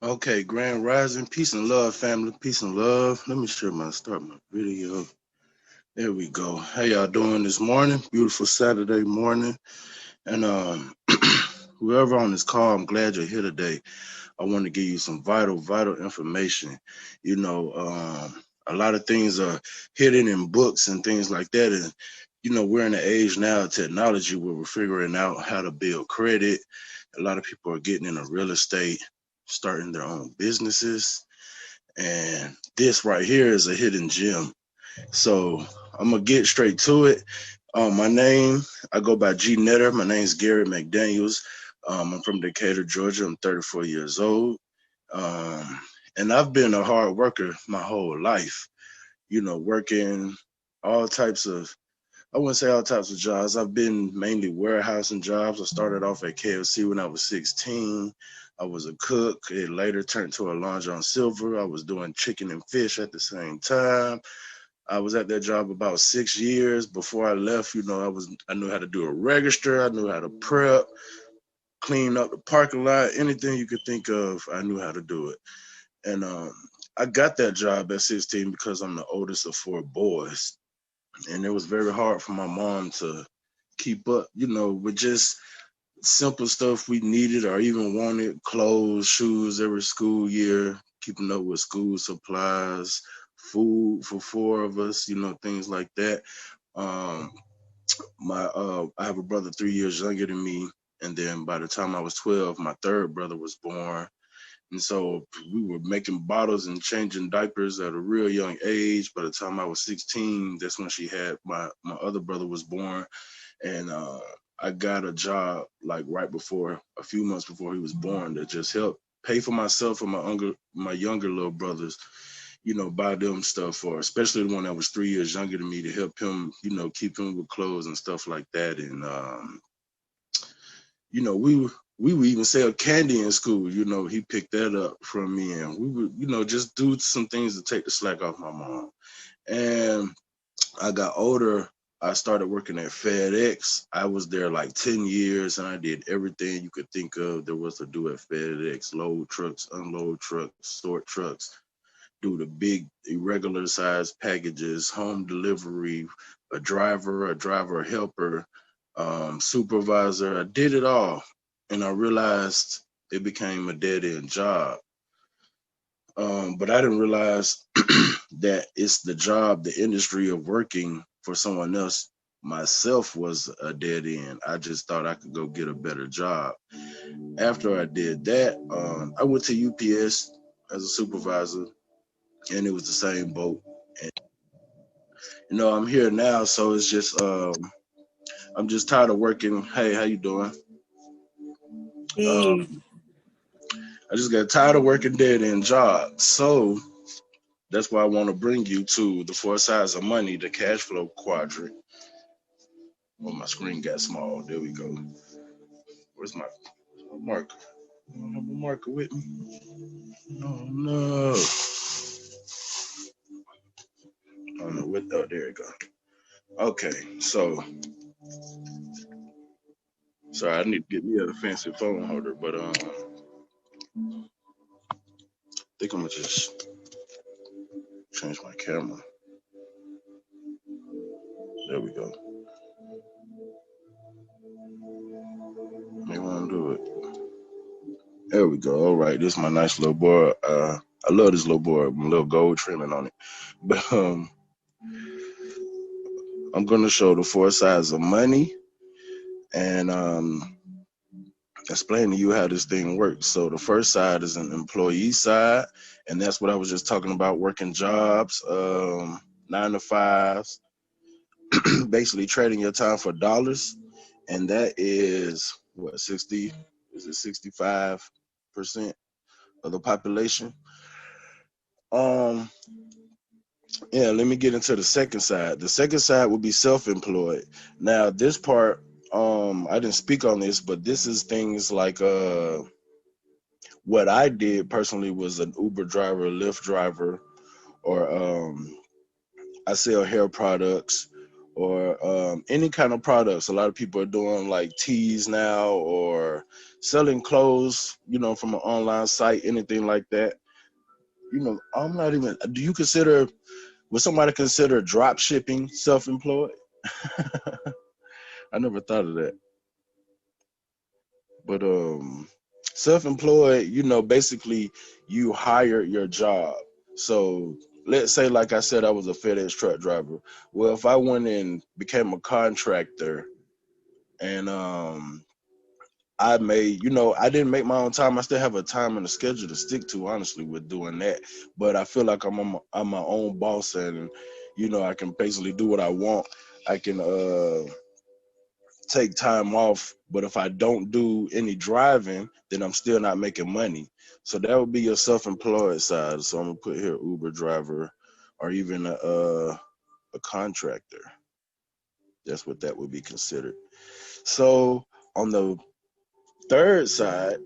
Okay, Grand Rising, peace and love, family, peace and love. Let me start my video. There we go. How y'all doing this morning? Beautiful Saturday morning. And whoever on this call, I'm glad you're here today. I want to give you some vital information. You know, a lot of things are hidden in books and things like that. And we're in the age now of technology where we're figuring out how to build credit. A lot of people are getting into real estate, starting their own businesses, and this right here is a hidden gem. So I'm gonna get straight to it. My name, I go by G Netter. My name's Gary McDaniels. I'm from Decatur, Georgia. I'm 34 years old, um, and I've been a hard worker my whole life. Working all types of, I wouldn't say all types of jobs. I've been mainly warehousing jobs. I started off at KFC when I was 16. I was a cook. It later turned to a Long John Silver. I was doing chicken and fish at the same time. I was at that job about 6 years. Before I left, I knew how to do a register. I knew how to prep, clean up the parking lot, anything you could think of. I knew how to do it. And I got that job at 16 because I'm the oldest of four boys, and it was very hard for my mom to keep up, with just simple stuff we needed or even wanted, clothes, shoes every school year, keeping up with school supplies, food for four of us, things like that. Um, I have a brother 3 years younger than me, and then by the time I was 12, my third brother was born. And so we were making bottles and changing diapers at a real young age. By the time I was 16, that's when she had my other brother was born. And I got a job like right before, a few months before he was born, that just helped pay for myself and my younger little brothers, buy them stuff, or especially the one that was 3 years younger than me, to help him, keep him with clothes and stuff like that. And we would even sell candy in school. He picked that up from me, and we would, just do some things to take the slack off my mom. And I got older. I started working at FedEx. I was there like 10 years, and I did everything you could think of there was to do at FedEx: load trucks, unload trucks, sort trucks, do the big irregular sized packages, home delivery, a driver helper, supervisor. I did it all, and I realized it became a dead end job. But I didn't realize that it's the job, the industry of working for someone else. Myself was a dead end. I just thought I could go get a better job. After I did that, I went to UPS as a supervisor, and it was the same boat. And I'm here now, so it's just I'm just tired of working. Hey, how you doing? Hey, Um, I just got tired of working dead end jobs. So that's why I want to bring you to the four sides of money, the cash flow quadrant. Oh, my screen got small. There we go. Where's my marker? I don't have a marker with me. Oh no. I don't know what. Oh, there we go. Okay, so sorry, I need to get me a fancy phone holder, but I think I'm gonna just change my camera. There we go. May want to do it. There we go. All right, this is my nice little board. I love this little board, with a little gold trimming on it. But I'm gonna show the four sides of money, and explain to you how this thing works. So the first side is an employee side, and that's what I was just talking about: working jobs, 9 to 5s, basically trading your time for dollars, and that is what 60 is it 65% of the population. Um, yeah, let me get into the second side. The second side would be self-employed. Now, this part, I didn't speak on this, but this is things like what I did personally was an Uber driver, Lyft driver, or I sell hair products, or any kind of products. A lot of people are doing like teas now, or selling clothes, from an online site, anything like that. I'm not even. Would somebody consider drop shipping self-employed? I never thought of that. But self-employed, basically you hire your job. So let's say, like I said, I was a FedEx truck driver. Well, if I went and became a contractor and I made, I didn't make my own time. I still have a time and a schedule to stick to, honestly, with doing that. But I feel like I'm my own boss, and I can basically do what I want. I can take time off, but if I don't do any driving, then I'm still not making money. So that would be your self-employed side. So I'm gonna put here Uber driver, or even a contractor. That's what that would be considered. So on the third side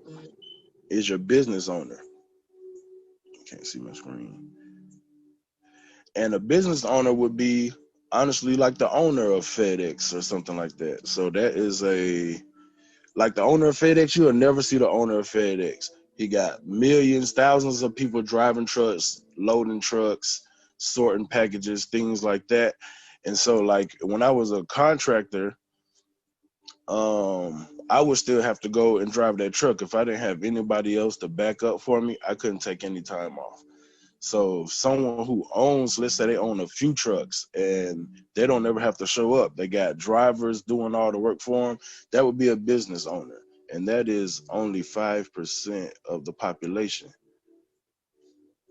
is your business owner. Can't see my screen. And a business owner would be honestly like the owner of FedEx or something like that. So that is like the owner of FedEx. You'll never see the owner of FedEx. He got millions, thousands of people driving trucks, loading trucks, sorting packages, things like that. And so, like, when I was a contractor, I would still have to go and drive that truck. If I didn't have anybody else to back up for me, I couldn't take any time off. So someone who owns, let's say they own a few trucks and they don't ever have to show up. They got drivers doing all the work for them. That would be a business owner. And that is only 5% of the population.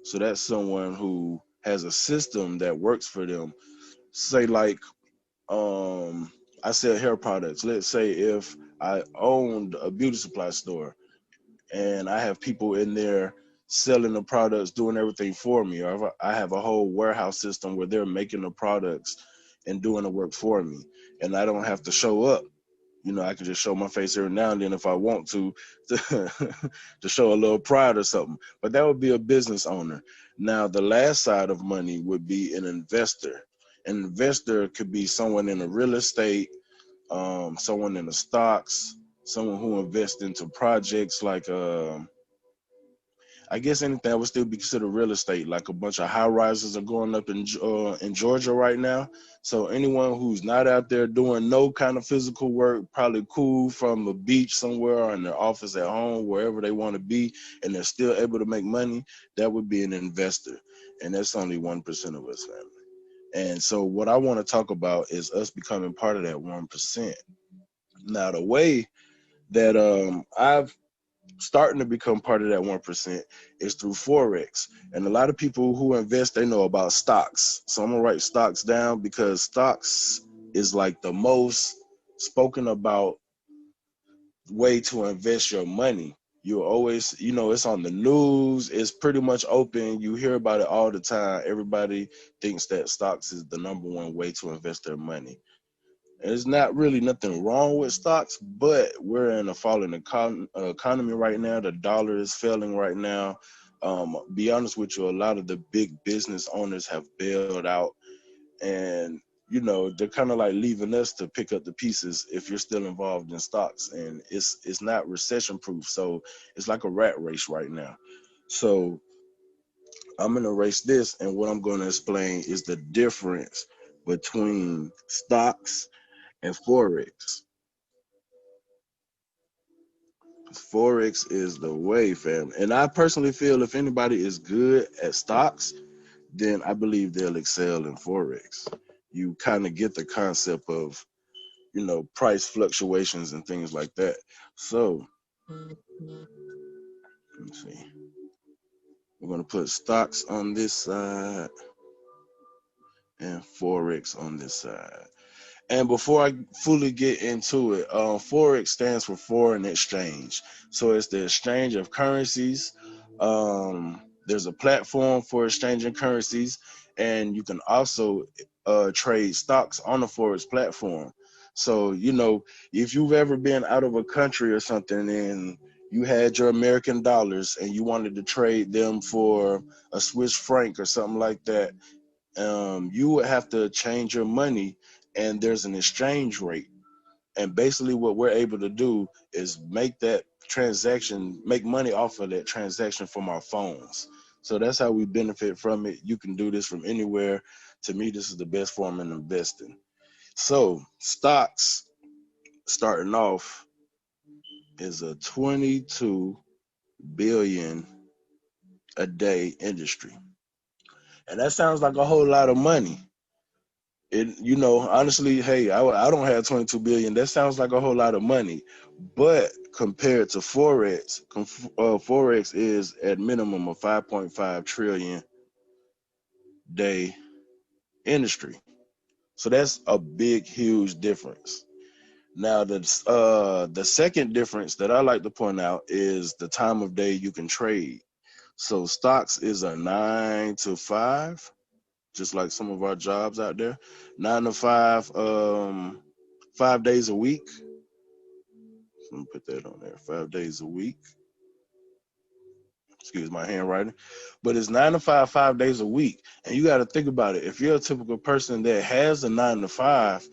So that's someone who has a system that works for them. Say like, I sell hair products. Let's say if I owned a beauty supply store and I have people in there selling the products, doing everything for me, or I have a whole warehouse system where they're making the products and doing the work for me, and I don't have to show up. I can just show my face every now and then if I want to show a little pride or something. But that would be a business owner. Now, the last side of money would be an investor. An investor could be someone in the real estate, someone in the stocks, someone who invests into projects like I guess anything that would still be considered real estate. Like a bunch of high rises are going up in Georgia right now. So anyone who's not out there doing no kind of physical work, probably cool from a beach somewhere or in their office at home, wherever they want to be, and they're still able to make money, that would be an investor. And that's only 1% of us, family. And so what I want to talk about is us becoming part of that 1%. Now, the way that I've starting to become part of that 1% is through Forex. And a lot of people who invest, they know about stocks. So I'm gonna write stocks down because stocks is like the most spoken about way to invest your money. You always, it's on the news, it's pretty much open. You hear about it all the time. Everybody thinks that stocks is the number one way to invest their money. There's not really nothing wrong with stocks, but we're in a falling economy right now. The dollar is failing right now. Be honest with you, a lot of the big business owners have bailed out, and they're kind of like leaving us to pick up the pieces if you're still involved in stocks, and it's not recession proof. So it's like a rat race right now. So I'm gonna erase this, and what I'm going to explain is the difference between stocks and Forex. Forex is the way, fam. And I personally feel if anybody is good at stocks, then I believe they'll excel in Forex. You kind of get the concept of, price fluctuations and things like that. So, let's see. We're going to put stocks on this side and Forex on this side. And before I fully get into it, Forex stands for foreign exchange. So it's the exchange of currencies. There's a platform for exchanging currencies, and you can also trade stocks on the Forex platform. So, if you've ever been out of a country or something and you had your American dollars and you wanted to trade them for a Swiss franc or something like that, you would have to change your money, and there's an exchange rate. And basically what we're able to do is make that transaction, make money off of that transaction from our phones. So that's how we benefit from it. You can do this from anywhere. To me, this is the best form in investing. So stocks, starting off, is a 22 billion a day industry. And that sounds like a whole lot of money. Honestly, hey, I don't have 22 billion. That sounds like a whole lot of money. But compared to Forex, Forex is at minimum a 5.5 trillion day industry. So that's a big, huge difference. Now, the second difference that I like to point out is the time of day you can trade. So stocks is a 9 to 5, just like some of our jobs out there. 9 to 5, 5 days a week. Let me put that on there. 5 days a week. Excuse my handwriting. But it's 9 to 5, 5 days a week. And you got to think about it. If you're a typical person that has a 9 to 5,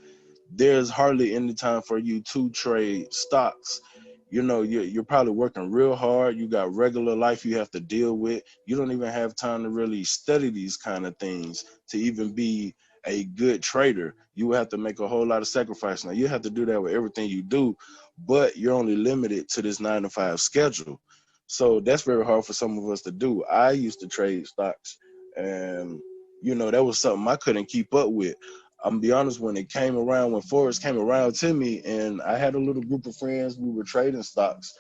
there's hardly any time for you to trade stocks. You're probably working real hard. You got regular life you have to deal with. You don't even have time to really study these kind of things to even be a good trader. You will have to make a whole lot of sacrifice. Now, you have to do that with everything you do, but you're only limited to this 9 to 5 schedule. So that's very hard for some of us to do. I used to trade stocks, and that was something I couldn't keep up with. I'm gonna be honest, when Forex came around to me, and I had a little group of friends, we were trading stocks,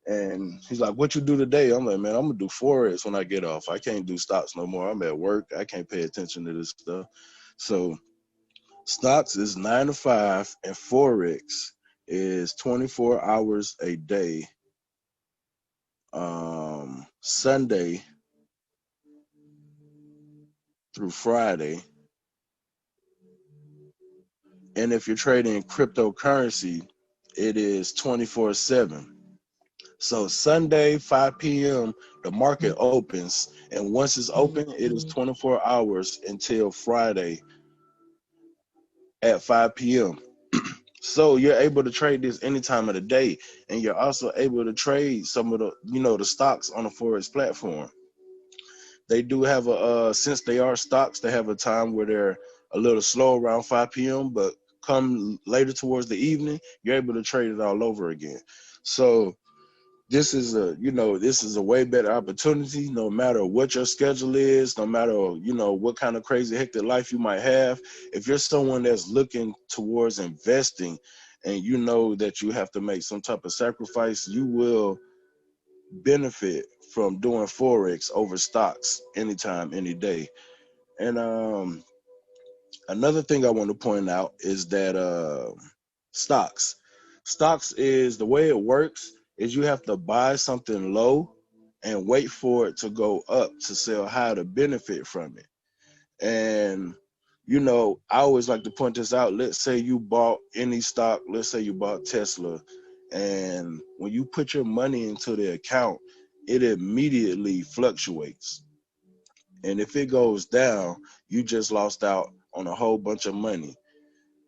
and he's like, "What you do today?" I'm like, "Man, I'm gonna do Forex when I get off. I can't do stocks no more. I'm at work. I can't pay attention to this stuff." So stocks is 9 to 5, and Forex is 24 hours a day, Sunday through Friday. And if you're trading cryptocurrency, it is 24/7. So Sunday, 5 p.m., the market opens. And once it's open, it is 24 hours until Friday at 5 p.m. So you're able to trade this any time of the day. And you're also able to trade some of the stocks on the Forex platform. They do have since they are stocks, they have a time where they're a little slow around 5 p.m., but come later towards the evening, you're able to trade it all over again. So this is a way better opportunity, no matter what your schedule is, no matter what kind of crazy hectic life you might have. If you're someone that's looking towards investing and you know that you have to make some type of sacrifice, you will benefit from doing Forex over stocks anytime, any day. And another thing I want to point out is that stocks is, the way it works is, you have to buy something low and wait for it to go up to sell high to benefit from it. And I always like to point this out. Let's say you bought any stock. Let's say you bought Tesla, and when you put your money into the account, it immediately fluctuates. And if it goes down, you just lost out on a whole bunch of money.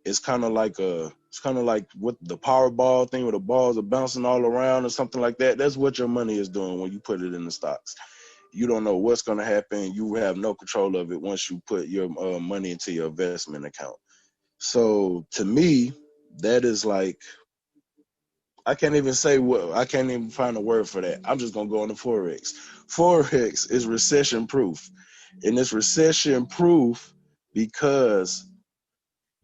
It's kind of like what the Powerball thing, where the balls are bouncing all around or something like that. That's what your money is doing when you put it in the stocks. You don't know what's going to happen. You have no control of it once you put your money into your investment account. So to me, that is like, I can't even find a word for that. I'm just going to go into Forex. Forex is recession proof. And it's recession proof because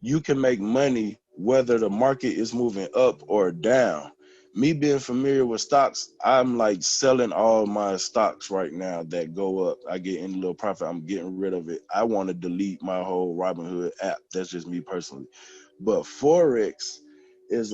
you can make money whether the market is moving up or down. Me being familiar with stocks, I'm like selling all my stocks right now that go up. I get any little profit, I'm getting rid of it. I want to delete my whole Robinhood app. That's just me personally. But Forex is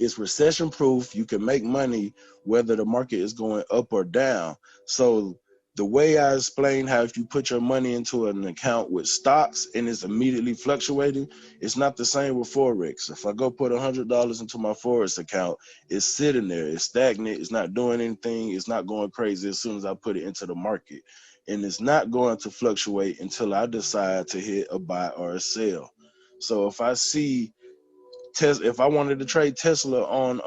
it's recession proof. You can make money whether the market is going up or down. So the way I explained how if you put your money into an account with stocks and it's immediately fluctuating, it's not the same with Forex. If I go put $100 into my Forex account, it's sitting there, it's stagnant, it's not doing anything, it's not going crazy as soon as I put it into the market. And it's not going to fluctuate until I decide to hit a buy or a sell. So if I see if I wanted to trade Tesla on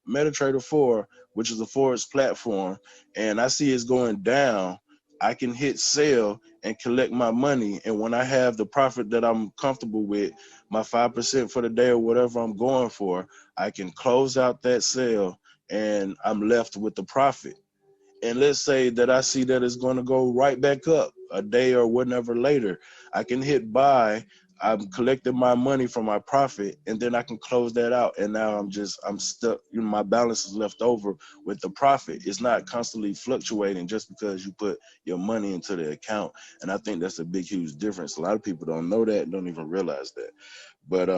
MetaTrader 4, which is a Forex platform, and I see it's going down, I can hit sell and collect my money. And when I have the profit that I'm comfortable with, my 5% for the day or whatever I'm going for, I can close out that sale and I'm left with the profit. And let's say that I see that it's going to go right back up a day or whatever later, I can hit buy. I'm collecting my money from my profit, and then I can close that out. And now I'm stuck. You know, my balance is left over with the profit. It's not constantly fluctuating just because you put your money into the account. And I think that's a big, huge difference. A lot of people don't know that and don't even realize that. But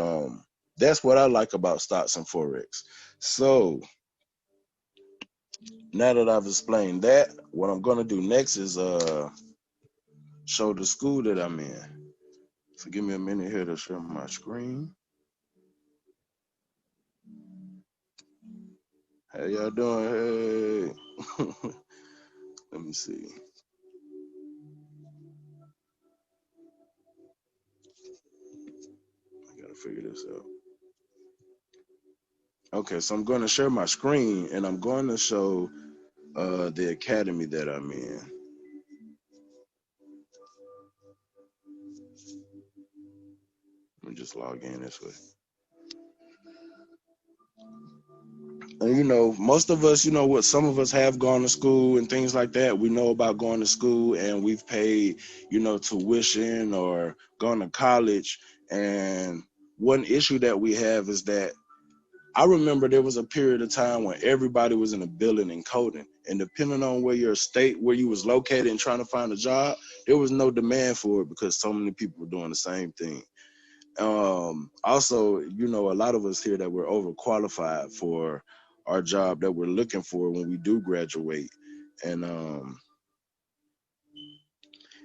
that's what I like about stocks and Forex. So now that I've explained that, what I'm gonna do next is show the school that I'm in. So give me a minute here to share my screen. How y'all doing? Hey. Let me see. I gotta figure this out. Okay, so I'm gonna share my screen and I'm going to show the academy that I'm in. Let me just log in this way. And you know, most of us, you know what, some of us have gone to school and things like that. We know about going to school and we've paid, you know, tuition or gone to college. And one issue that we have is that I remember there was a period of time when everybody was in a building and coding. And depending on where your state, where you was located and trying to find a job, there was no demand for it because so many people were doing the same thing. Also, you know, a lot of us here that we're overqualified for our job that we're looking for when we do graduate. And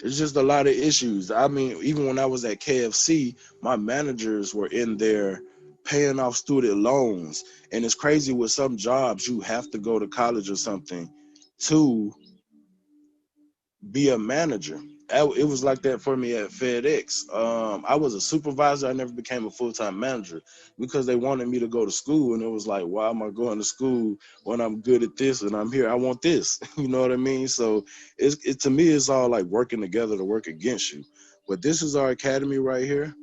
it's just a lot of issues. I mean, even when I was at KFC, my managers were in there paying off student loans. And it's crazy with some jobs, you have to go to college or something to be a manager. It was like that for me at FedEx. I was a supervisor. I never became a full-time manager because they wanted me to go to school. And it was like, why am I going to school when I'm good at this and I'm here? I want this. You know what I mean? So to me, it's all like working together to work against you. But this is our academy right here.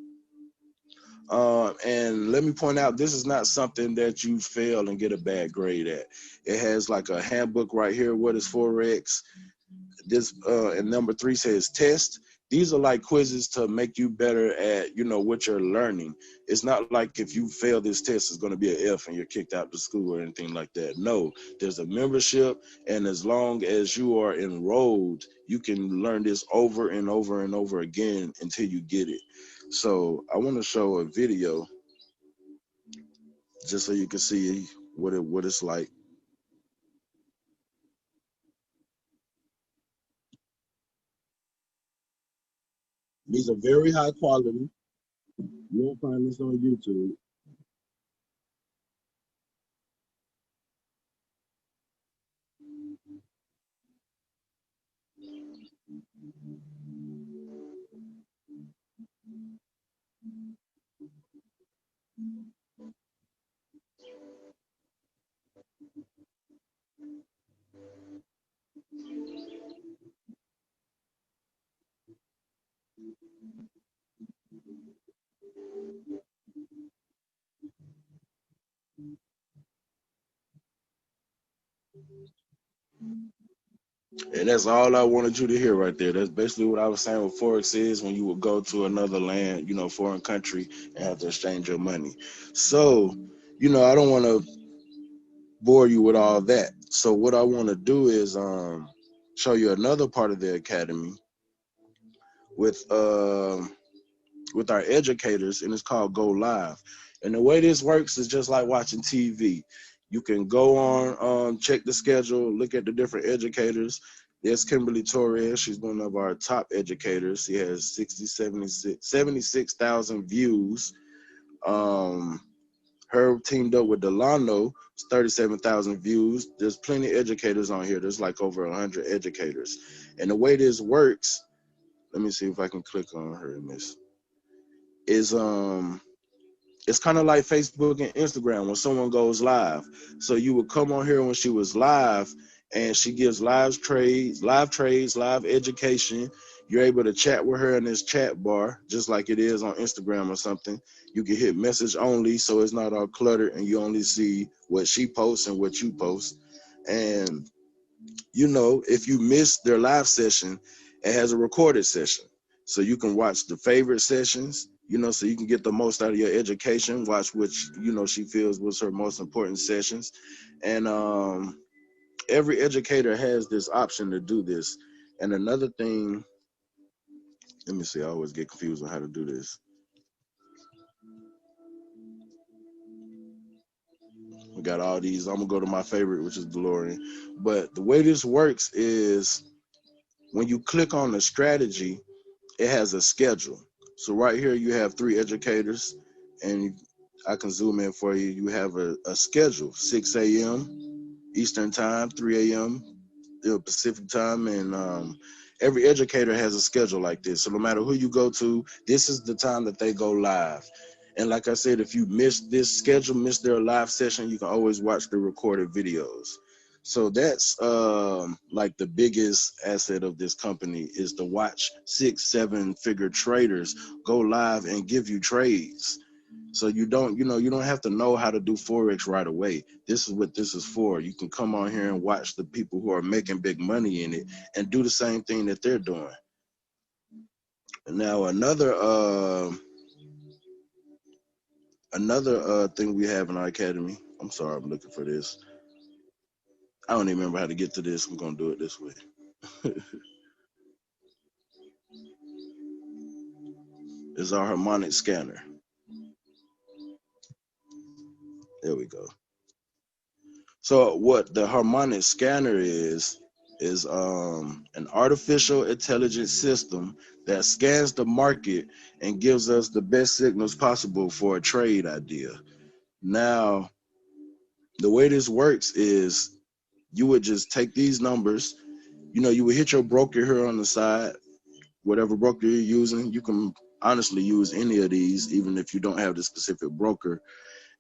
And let me point out, this is not something that you fail and get a bad grade at. It has like a handbook right here. What is Forex? This and number 3 says test. These are like quizzes to make you better at, you know, what you're learning. It's not like if you fail this test, it's going to be an F and you're kicked out of school or anything like that. No, there's a membership, and as long as you are enrolled, you can learn this over and over and over again until you get it. So I want to show a video just so you can see what it's like. These are very high quality. You won't find this on YouTube. And that's all I wanted you to hear right there. That's basically what I was saying what Forex is when you would go to another land, you know, foreign country and have to exchange your money. So, you know, I don't want to bore you with all that. So what I want to do is show you another part of the academy with our educators, and it's called Go Live. And the way this works is just like watching TV. You can go on, check the schedule, look at the different educators. There's Kimberly Torres. She's one of our top educators. She has 76,000 views. Her teamed up with Delano, 37,000 views. There's plenty of educators on here. There's like over 100 educators. And the way this works, let me see if I can click on her in this, is it's kind of like Facebook and Instagram when someone goes live. So you would come on here when she was live, and she gives live trades, live education. You're able to chat with her in this chat bar, just like it is on Instagram or something. You can hit message only, so it's not all cluttered, and you only see what she posts and what you post. And you know, if you miss their live session, it has a recorded session. So you can watch the favorite sessions, you know, so you can get the most out of your education, watch which, you know, she feels was her most important sessions. And every educator has this option to do this. And another thing, let me see, I always get confused on how to do this. We got all these. I'm gonna go to my favorite, which is DeLorean. But the way this works is when you click on the strategy, it has a schedule. So right here you have 3 educators, and I can zoom in for you. You have a schedule: 6 a.m. Eastern time, 3 a.m. Pacific time, and every educator has a schedule like this. So no matter who you go to, this is the time that they go live. And like I said, if you miss this schedule, miss their live session, you can always watch the recorded videos. So that's like the biggest asset of this company is to watch 6-7 figure traders go live and give you trades. So you don't have to know how to do Forex right away. This is what this is for. You can come on here and watch the people who are making big money in it and do the same thing that they're doing. Now another thing we have in our academy. I'm sorry, I'm looking for this. I don't even remember how to get to this. I'm gonna do it this way. Is our harmonic scanner. There we go. So what the harmonic scanner is an artificial intelligence system that scans the market and gives us the best signals possible for a trade idea. Now, the way this works is you would just take these numbers, you know, you would hit your broker here on the side, whatever broker you're using. You can honestly use any of these, even if you don't have the specific broker.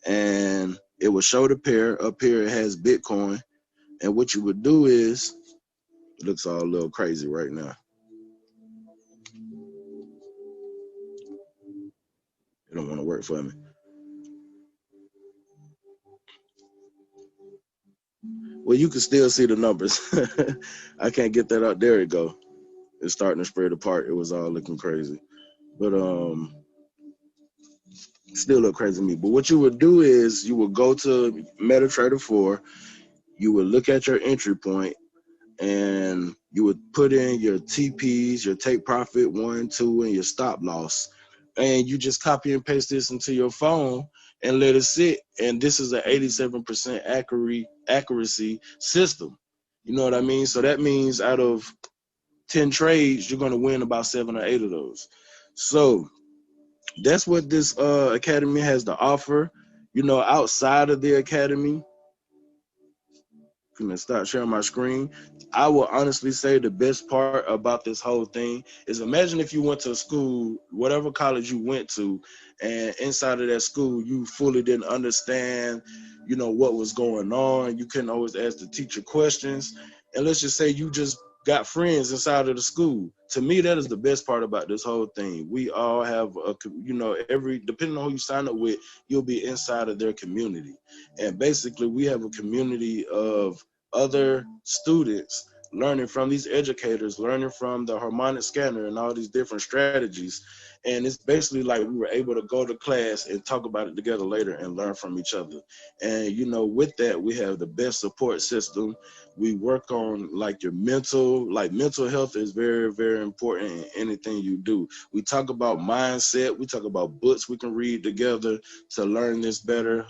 And it will show the pair. Up here it has Bitcoin. And what you would do is, it looks all a little crazy right now. It don't want to work for me. Well, you can still see the numbers. I can't get that out. There it go. It's starting to spread apart. It was all looking crazy. But still look crazy to me. But what you would do is you would go to MetaTrader 4, you would look at your entry point, and you would put in your TPs, your take profit 1, 2, and your stop loss. And you just copy and paste this into your phone and let it sit. And this is an 87% accuracy system. You know what I mean? So that means out of 10 trades, you're going to win about 7 or 8 of those. So that's what this academy has to offer. You know, outside of the academy, I'm gonna start sharing my screen. I will honestly say the best part about this whole thing is, imagine if you went to school, whatever college you went to, and inside of that school you fully didn't understand, you know, what was going on. You couldn't always ask the teacher questions, and let's just say you just got friends inside of the school. To me, that is the best part about this whole thing. We all have a, you know, depending on who you sign up with, you'll be inside of their community. And basically we have a community of other students learning from these educators, learning from the harmonic scanner and all these different strategies. And it's basically like we were able to go to class and talk about it together later and learn from each other. And, you know, with that, we have the best support system. We work on like mental health is very, very important in anything you do. We talk about mindset. We talk about books we can read together to learn this better.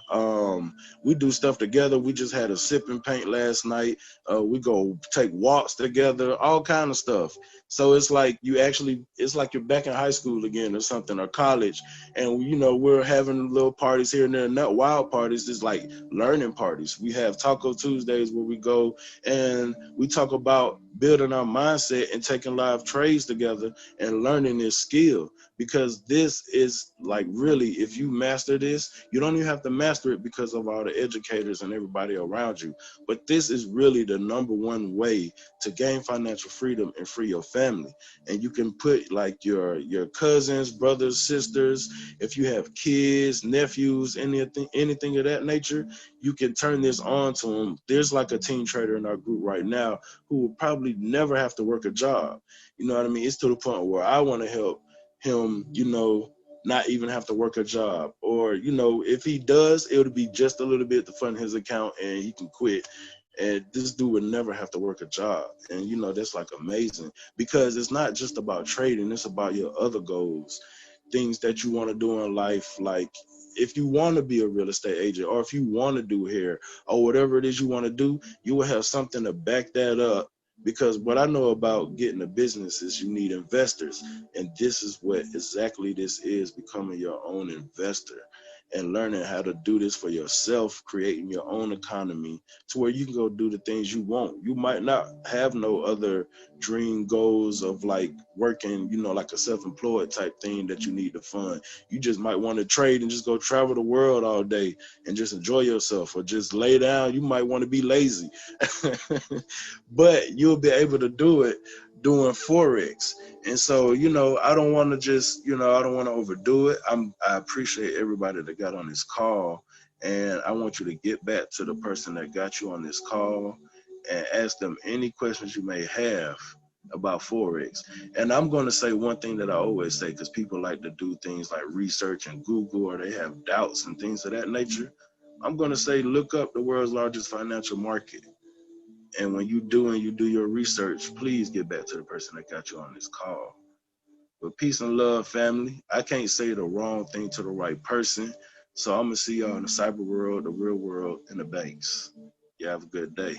We do stuff together. We just had a sip and paint last night. We go take walks together, all kind of stuff. So it's like it's like you're back in high school again or something, or college. And, you know, we're having little parties here and there, not wild parties, it's like learning parties. We have Taco Tuesdays where we go and we talk about building our mindset and taking live trades together and learning this skill. because this is like, really, if you master this, you don't even have to master it because of all the educators and everybody around you. But this is really the #1 way to gain financial freedom and free your family. And you can put like your cousins, brothers, sisters, if you have kids, nephews, anything of that nature, you can turn this on to them. There's like a teen trader in our group right now who will probably never have to work a job. You know what I mean? It's to the point where I want to help him, not even have to work a job. Or, if he does, it'll be just a little bit to fund his account and he can quit. And this dude would never have to work a job. And, that's like amazing, because it's not just about trading, it's about your other goals, things that you want to do in life. Like, if you want to be a real estate agent, or if you want to do hair, or whatever it is you want to do, you will have something to back that up. Because what I know about getting a business is you need investors. And this is what exactly this is: becoming your own investor and learning how to do this for yourself, creating your own economy to where you can go do the things you want. You might not have no other dream goals of like working, like a self-employed type thing that you need to fund. You just might want to trade and just go travel the world all day and just enjoy yourself, or just lay down. You might want to be lazy, but you'll be able to do it doing Forex. And so, I don't want to just, I don't want to overdo it. I appreciate everybody that got on this call, and I want you to get back to the person that got you on this call and ask them any questions you may have about Forex. And I'm going to say one thing that I always say, because people like to do things like research and Google, or they have doubts and things of that nature. I'm going to say, look up the world's largest financial market. And when you do your research, please get back to the person that got you on this call. But peace and love, family. I can't say the wrong thing to the right person. So I'm going to see y'all in the cyber world, the real world, and the banks. You have a good day.